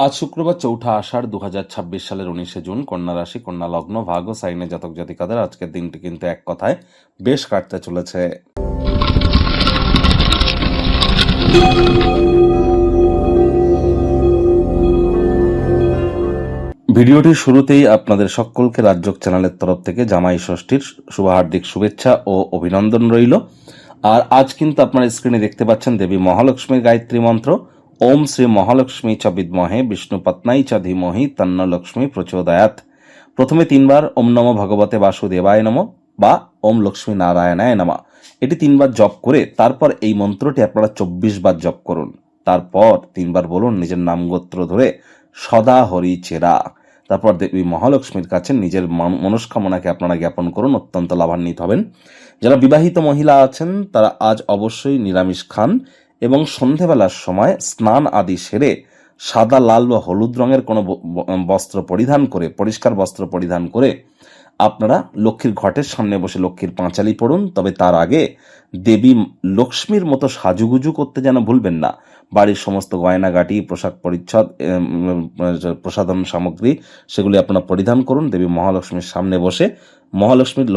আজ শুক্রবার ৪ঠা আষাঢ় ২০২৬ সালের ১৯শে জুন। কন্যা রাশি, কন্যা লগ্ন, ভাগ্য সাইনে জাতক জাতিকাদের আজকের দিনটি কিন্তু এক কথায় বেশ কাটতে চলেছে। ভিডিওটির শুরুতেই আপনাদের সকলকে রাজযোগ চ্যানেলের তরফ থেকে জামাই ষষ্ঠীর শুভহার্দিক শুভেচ্ছা ও অভিনন্দন রইল। আর আজ কিন্তু আপনারা স্ক্রিনে দেখতে পাচ্ছেন দেবী মহালক্ষ্মীর গায়ত্রী মন্ত্র, ওম শ্রী মহালক্ষ্মী চ বিদ্মহে বিষ্ণুপত্নাই চ ধীমহি তন্ন লক্ষ্মী প্রচোদয়াৎ। প্রথমে ৩বার ওম নম ভগবতে বাসুদেবায় নম বা ওম লক্ষ্মী নারায়ণায় নমঃ এটি ৩বার জপ করে তারপর এই মন্ত্রটি আপনারা ২৪ বার জপ করুন। তারপর ৩বার বলুন নিজের নামগোত্র ধরে সদা হরি চেরা। তারপর দেবী মহালক্ষ্মীর কাছে নিজের মনস্কামনাকে আপনারা জ্ঞাপন করুন, অত্যন্ত লাভান্বিত হবেন। যারা বিবাহিত মহিলা আছেন তারা আজ অবশ্যই নিরামিষ খান এবং সন্ধেবেলার সময় স্নান আদি সেরে সাদা, লাল বা হলুদ রঙের কোনো বস্ত্র পরিধান করে, পরিষ্কার বস্ত্র পরিধান করে আপনারা লক্ষ্মীর ঘটের সামনে বসে লক্ষ্মীর পাঁচালি পড়ুন। তবে তার আগে দেবী লক্ষ্মীর মতো সাজুগুজু করতে যেন ভুলবেন না। বাড়ির সমস্ত গয়নাগাটি, পোশাক পরিচ্ছদ, প্রসাধন সামগ্রী সেগুলি আপনারা পরিধান করুন। দেবী মহালক্ষ্মীর সামনে বসে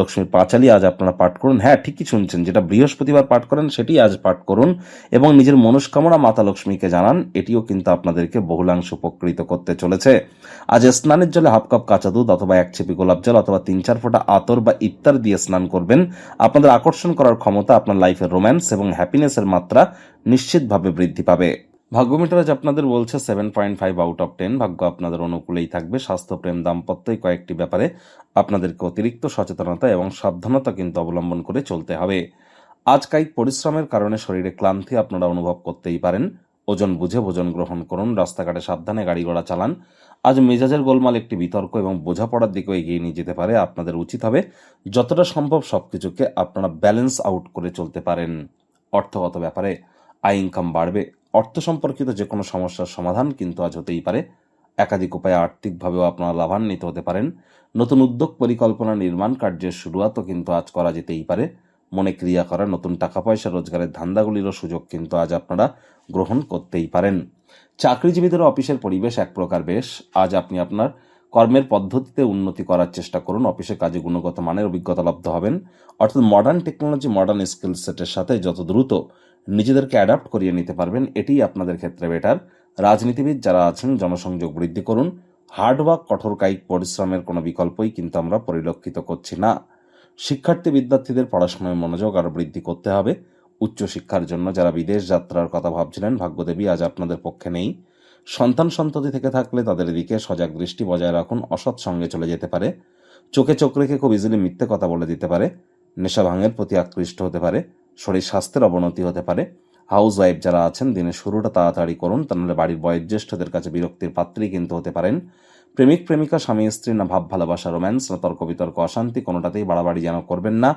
লক্ষ্মীর পাঁচালি আজ আপনারা পাঠ করুন। হ্যাঁ, ঠিকই শুনছেন, যেটা বৃহস্পতিবার পাঠ করেন সেটি আজ পাঠ করুন এবং নিজের মনস্কামনা মাতা লক্ষ্মীকে জানান। এটিও কিন্তু আপনাদেরকে বহুলাংশ উপকৃত করতে চলেছে। আজ স্নানের জলে হাফ কাপ কাঁচা দুধ অথবা ১ ছিপি গোলাপ জল অথবা ৩-৪ ফোঁটা আতর বা ইত্তার দিয়ে স্নান করবেন। আপনাদের আকর্ষণ করার ক্ষমতা, আপনার লাইফের রোম্যান্স এবং হ্যাপিনেসের মাত্রা নিশ্চিতভাবে বৃদ্ধি পাবে। ভাগ্য মিটার আজ আপনাদের বলছে 7.5 আউট অফ 10। ভাগ্য আপনাদের অনুকূলেই থাকবে। স্বাস্থ্য, প্রেম, দাম্পত্য এই কয়েকটি ব্যাপারে আপনাদেরকে অতিরিক্ত সচেতনতা এবং সাবধানতা কিন্তু অবলম্বন করে চলতে হবে। আজ কায়িক পরিশ্রমের কারণে শরীরে ক্লান্তি আপনারা অনুভব করতেই পারেন। ওজন বুঝে ভোজন গ্রহণ করুন। রাস্তাঘাটে সাবধানে গাড়ি ঘোড়া চালান। আজ মেজাজের গোলমাল একটি বিতর্ক এবং বোঝাপড়ার দিকেও এগিয়ে নিয়ে যেতে পারে। আপনাদের উচিত হবে যতটা সম্ভব সবকিছুকে আপনারা ব্যালেন্স আউট করে চলতে পারেন। অর্থগত ব্যাপারে আয় ইনকাম বাড়বে। অর্থ সম্পর্কিত যে কোনো সমস্যার সমাধান কিন্তু আজ হতেই পারে। একাধিক উপায়ে আর্থিকভাবেও আপনারা লাভান্বিত হতে পারেন। নতুন উদ্যোগ, পরিকল্পনা, নির্মাণ কার্যের শুরুয়াতও কিন্তু আজ করা যেতেই পারে। মনে ক্রিয়া করা নতুন টাকা পয়সা রোজগারের ধান্দাগুলিরও সুযোগ কিন্তু আজ আপনারা গ্রহণ করতেই পারেন। চাকরিজীবীদের অফিসের পরিবেশ এক প্রকার বেশ। আজ আপনি আপনার কর্মের পদ্ধতিতে উন্নতি করার চেষ্টা করুন। অফিসে কাজে গুণগত মানের অভিজ্ঞতা লব্ধ হবেন। অর্থাৎ মডার্ন টেকনোলজি, মডার্ন স্কিল সেটের সাথে যত দ্রুত নিজেদেরকে অ্যাডাপ্ট করিয়ে নিতে পারবেন এটিই আপনাদের ক্ষেত্রে বেটার। রাজনীতিবিদ যারা আছেন জনসংযোগ বৃদ্ধি করুন। হার্ডওয়ার্ক, কঠোর কায়িক পরিশ্রমের কোনো বিকল্পই কিন্তু আমরা পরিলক্ষিত করছি না। শিক্ষার্থী বিদ্যার্থীদের পড়াশোনায় মনোযোগ আরও বৃদ্ধি করতে হবে। উচ্চশিক্ষার জন্য যারা বিদেশ যাত্রার কথা ভাবছিলেন, ভাগ্যদেবী আজ আপনাদের পক্ষে নেই। সন্তান সন্ততি থেকে থাকলে তাদের দিকে সজাগ দৃষ্টি বজায় রাখুন। অসৎ সঙ্গে চলে যেতে পারে। চোখে চোখ রেখে খুব ইজিলি মিথ্যে কথা বলে দিতে পারে। নেশা ভাঙের প্রতি আকৃষ্ট হতে পারে। শরীর স্বাস্থ্যের অবনতি হতে পারে। হাউস ওয়াইফ যারা আছেন দিনের শুরুটা তাড়াতাড়ি করুন, তা নাহলে বাড়ির বয়োজ্যেষ্ঠদের কাছে বিরক্তির পাত্রী কিন্তু হতে পারেন। প্রেমিক প্রেমিকা, স্বামী স্ত্রী না ভাব ভালোবাসা, রোম্যান্স না তর্ক বিতর্ক, অশান্তি, কোনোটাতেই বাড়াবাড়ি যেন করবেন না।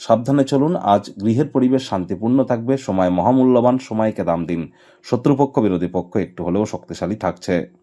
সাবধানে চলুন। আজ গৃহের পরিবেশ শান্তিপূর্ণ থাকবে। সময় মহামূল্যবান, সময়কে দাম দিন। শত্রুপক্ষ বিরোধী পক্ষ একটু হলেও শক্তিশালী থাকছে।